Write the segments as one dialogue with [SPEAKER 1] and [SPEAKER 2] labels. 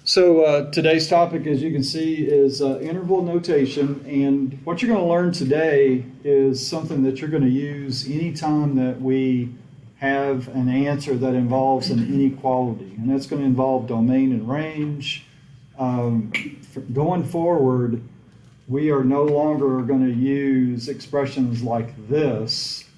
[SPEAKER 1] So today's topic, as you can see, is interval notation. And what you're going to learn today is something that you're going to use anytime that we have an answer that involves an inequality. And that's going to involve domain and range. Going forward, we are no longer going to use expressions like this,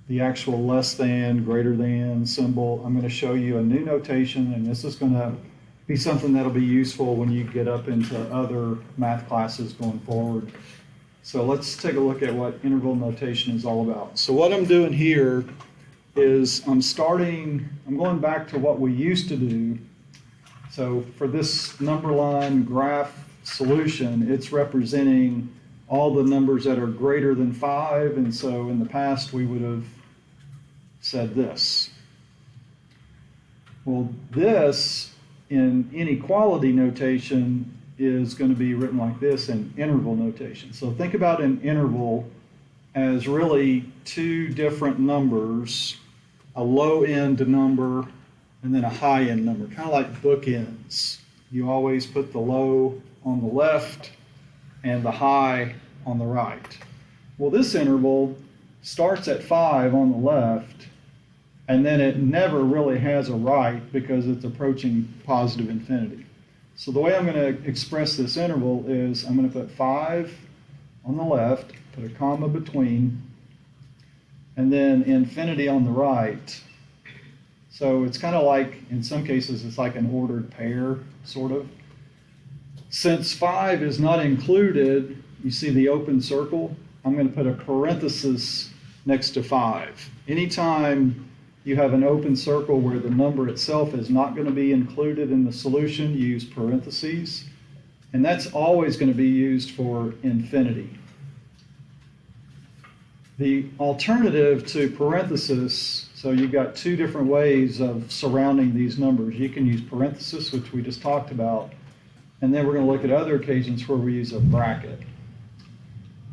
[SPEAKER 1] the actual less than, greater than symbol. I'm going to show you a new notation, and this is going to be something that'll be useful when you get up into other math classes going forward. So let's take a look at what interval notation is all about. So what I'm doing here is I'm going back to what we used to do. So for this number line graph solution, it's representing all the numbers that are greater than 5, and so in the past we would have said this. Well, this in inequality notation is going to be written like this in interval notation. So think about an interval as really two different numbers, a low end number and then a high end number, kind of like bookends. You always put the low on the left and the high on the right. Well, this interval starts at 5 on the left, and then it never really has a right because it's approaching positive infinity. So the way I'm going to express this interval is I'm going to put 5 on the left, put a comma between, and then infinity on the right. So it's kind of like, in some cases, it's like an ordered pair, sort of. Since 5 is not included, you see the open circle, I'm going to put a parenthesis next to 5. Anytime you have an open circle where the number itself is not going to be included in the solution, you use parentheses, and that's always going to be used for infinity. The alternative to parenthesis, so you've got two different ways of surrounding these numbers. You can use parenthesis, which we just talked about, and then we're going to look at other occasions where we use a bracket.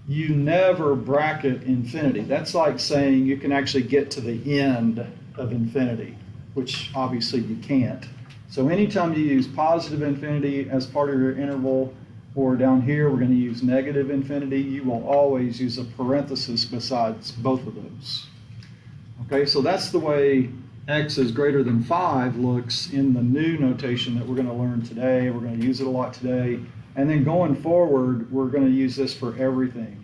[SPEAKER 1] You never bracket infinity. That's like saying you can actually get to the end of infinity, which obviously you can't. So anytime you use positive infinity as part of your interval, or down here we're going to use negative infinity, you will always use a parenthesis besides both of those. Okay, so that's the way x is greater than 5 looks in the new notation that we're going to learn today. We're going to use it a lot today. And then going forward, we're going to use this for everything.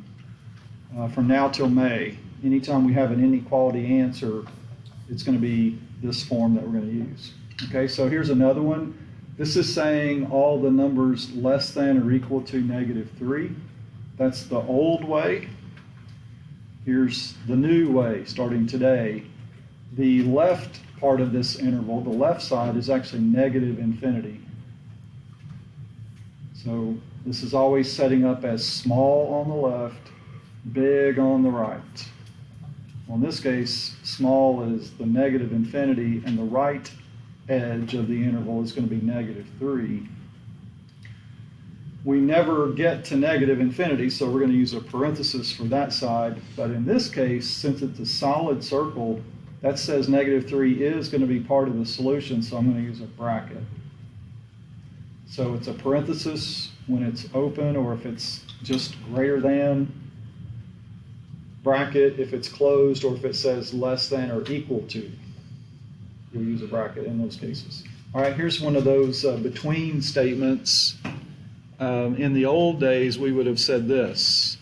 [SPEAKER 1] From now till May, anytime we have an inequality answer, it's going to be this form that we're going to use. Okay, so here's another one. This is saying all the numbers less than or equal to -3. That's the old way. Here's the new way, starting today. The left part of this interval, the left side, is actually negative infinity. So this is always setting up as small on the left, big on the right. Well, in this case, small is the negative infinity, and the right edge of the interval is going to be -3. We never get to negative infinity, so we're going to use a parenthesis for that side. But in this case, since it's a solid circle, that says -3 is going to be part of the solution, so I'm going to use a bracket. So it's a parenthesis when it's open, or if it's just greater than, bracket if it's closed, or if it says less than or equal to. You'll use a bracket in those cases. All right, here's one of those between statements. In the old days, we would have said this.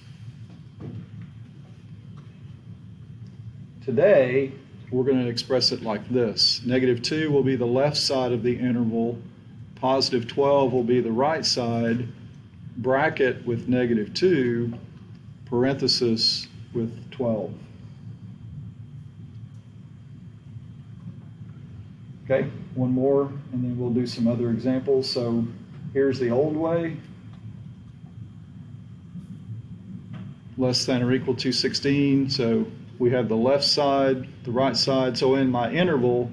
[SPEAKER 1] Today, we're going to express it like this. -2 will be the left side of the interval. +12 will be the right side. Bracket with -2, parenthesis with 12. Okay, one more, and then we'll do some other examples. So here's the old way. Less than or equal to 16. So we have the left side, the right side. So in my interval,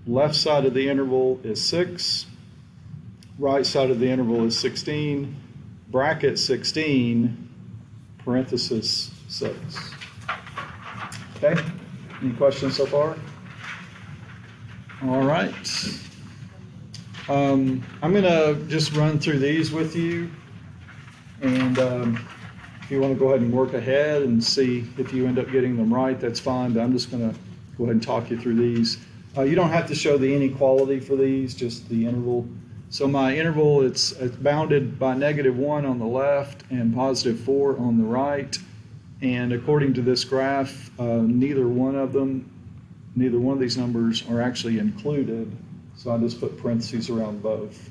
[SPEAKER 1] left side of the interval is 6. Right side of the interval is 16. Bracket 16, parenthesis 6. Okay, any questions so far? All right. I'm going to just run through these with you, and if you want to go ahead and work ahead and see if you end up getting them right, that's fine, but I'm just going to go ahead and talk you through these. You don't have to show the inequality for these, just the interval. So my interval, it's bounded by -1 on the left and +4 on the right. And according to this graph, neither one of these numbers are actually included. So I just put parentheses around both.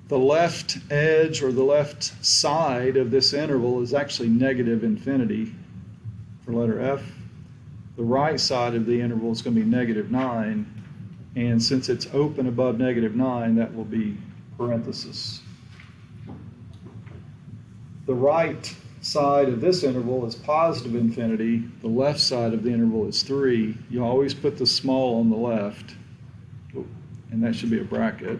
[SPEAKER 1] The left edge or the left side of this interval is actually -infinity for letter F. The right side of the interval is going to be -9. And since it's open above -9, that will be parenthesis. The right side of this interval is +infinity. The left side of the interval is 3. You always put the small on the left, and that should be a bracket.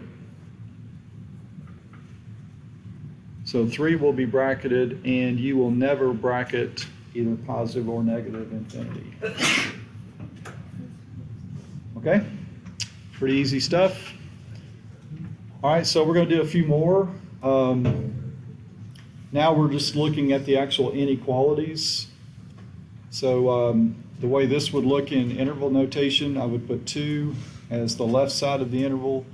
[SPEAKER 1] So 3 will be bracketed, and you will never bracket either positive or negative infinity. Okay? Pretty easy stuff. All right, so we're going to do a few more. Now we're just looking at the actual inequalities. So the way this would look in interval notation, I would put 2 as the left side of the interval,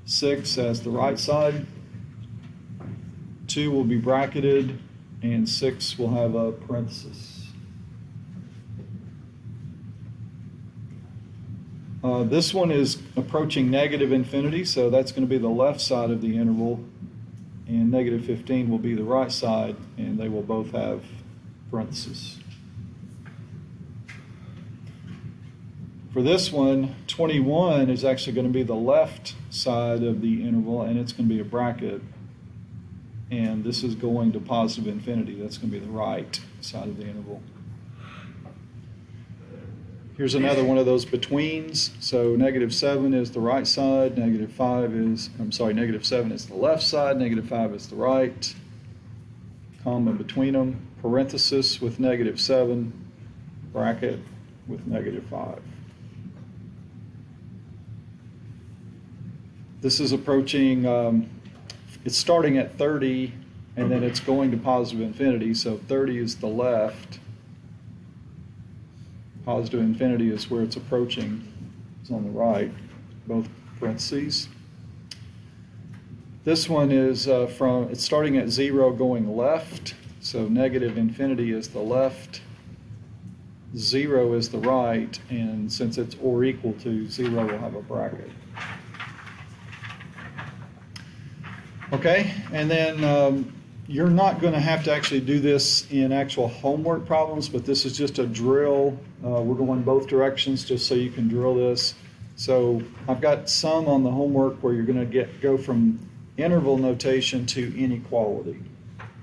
[SPEAKER 1] 6 as the right side. 2 will be bracketed, and 6 will have a parenthesis. This one is approaching -infinity, so that's going to be the left side of the interval, and -15 will be the right side, and they will both have parentheses. For this one, 21 is actually going to be the left side of the interval, and it's going to be a bracket. And this is going to positive infinity. That's going to be the right side of the interval. Here's another one of those betweens. So -7 is the right side, -7 is the left side, -5 is the right. Comma between them, parenthesis with -7, bracket with -5. This is approaching, it's starting at 30, and then it's going to positive infinity, so 30 is the left. Positive infinity is where it's approaching. It's on the right, both parentheses. This one is it's starting at 0 going left, so -infinity is the left, 0 is the right, and since it's or equal to, 0 will have a bracket. Okay, and then you're not going to have to actually do this in actual homework problems, but this is just a drill. We're going both directions just so you can drill this. So I've got some on the homework where you're going to go from interval notation to inequality.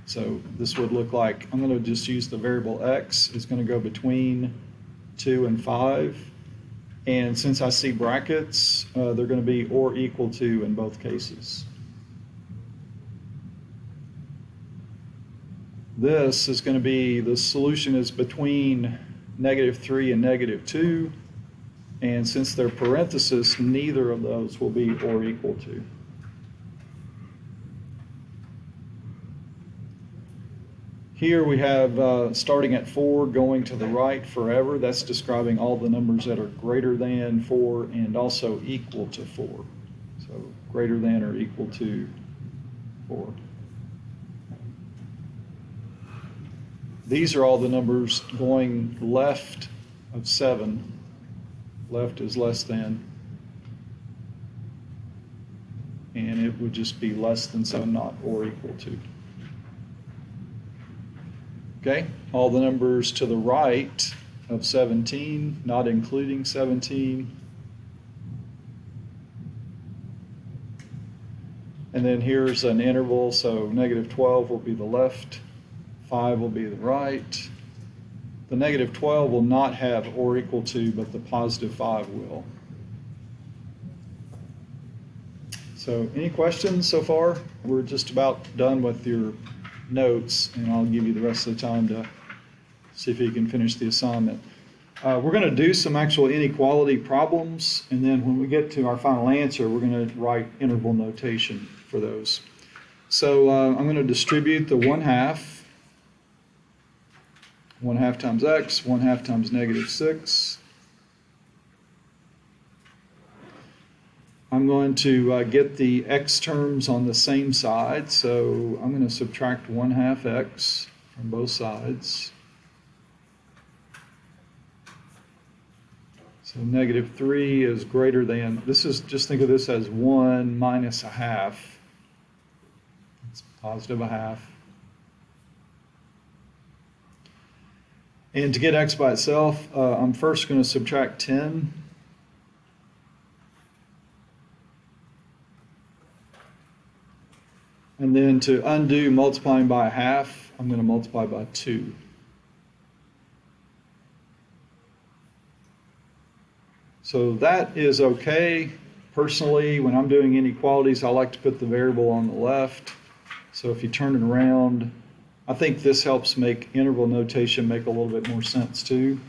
[SPEAKER 1] So this would look like, I'm going to just use the variable x. It's going to go between 2 and 5. And since I see brackets, they're going to be or equal to in both cases. This is going to be, the solution is between -3 and -2, and since they're parentheses, neither of those will be or equal to. Here we have starting at 4 going to the right forever. That's describing all the numbers that are greater than 4 and also equal to 4. So greater than or equal to 4. These are all the numbers going left of 7. Left is less than. And it would just be less than 7, not or equal to. Okay, all the numbers to the right of 17, not including 17. And then here's an interval, so -12 will be the left. 5 will be the right. The -12 will not have or equal to, but the +5 will. So any questions so far? We're just about done with your notes, and I'll give you the rest of the time to see if you can finish the assignment. We're going to do some actual inequality problems, and then when we get to our final answer, we're going to write interval notation for those. So I'm going to distribute the 1/2. 1/2 times x, 1/2 times -6. I'm going to get the x terms on the same side, so I'm going to subtract 1/2 x from both sides. So -3 is greater than, this is, just think of this as 1 minus 1/2. It's positive 1/2. And to get x by itself, I'm first going to subtract 10. And then to undo multiplying by 1/2, I'm going to multiply by 2. So that is okay. Personally, when I'm doing inequalities, I like to put the variable on the left. So if you turn it around, I think this helps make interval notation make a little bit more sense too.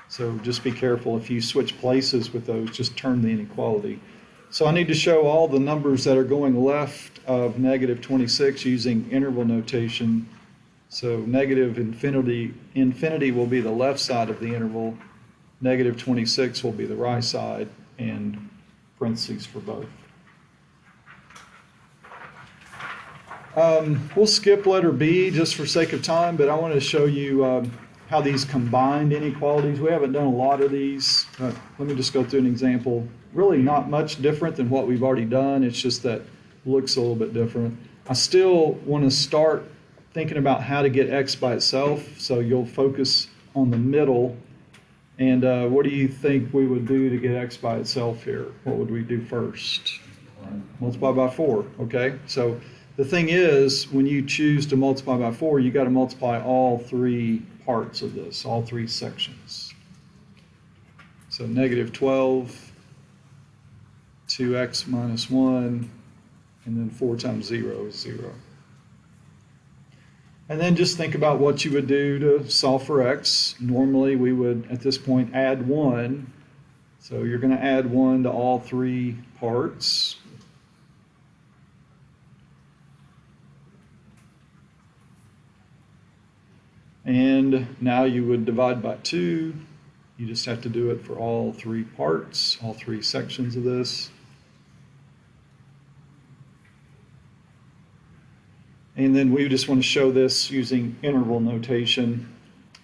[SPEAKER 1] So just be careful if you switch places with those, just turn the inequality. So I need to show all the numbers that are going left of -26 using interval notation. So infinity will be the left side of the interval, -26 will be the right side, and parentheses for both. We'll skip letter B just for sake of time, but I want to show you how these combined inequalities, we haven't done a lot of these. Let me just go through an example. Really not much different than what we've already done, it's just that it looks a little bit different. I still want to start thinking about how to get x by itself, so you'll focus on the middle. And what do you think we would do to get x by itself here? What would we do first? Multiply by 4, okay? So the thing is, when you choose to multiply by 4, you got to multiply all 3 parts of this, all 3 sections. So -12, 2x minus 1, and then 4 times 0 is 0. And then just think about what you would do to solve for x. Normally we would, at this point, add 1. So you're going to add 1 to all 3 parts. And now you would divide by 2. You just have to do it for all 3 parts, all 3 sections of this. And then we just want to show this using interval notation.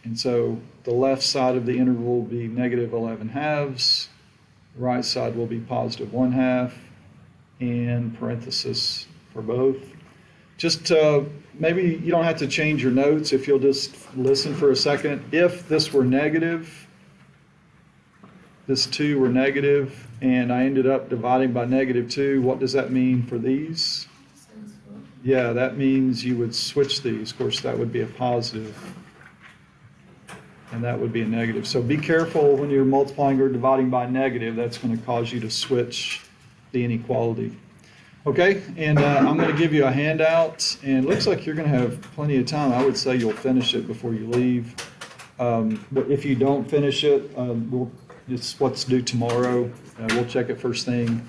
[SPEAKER 1] And so the left side of the interval will be -11/2. The right side will be +1/2, and parenthesis for both. Just maybe you don't have to change your notes if you'll just listen for a second. If this were negative, this 2 were negative, and I ended up dividing by -2, what does that mean for these? Yeah, that means you would switch these. Of course, that would be a positive, and that would be a negative. So be careful when you're multiplying or dividing by negative. That's going to cause you to switch the inequality. Okay, and I'm going to give you a handout, and it looks like you're going to have plenty of time. I would say you'll finish it before you leave. But if you don't finish it, it's what's due tomorrow. We'll check it first thing.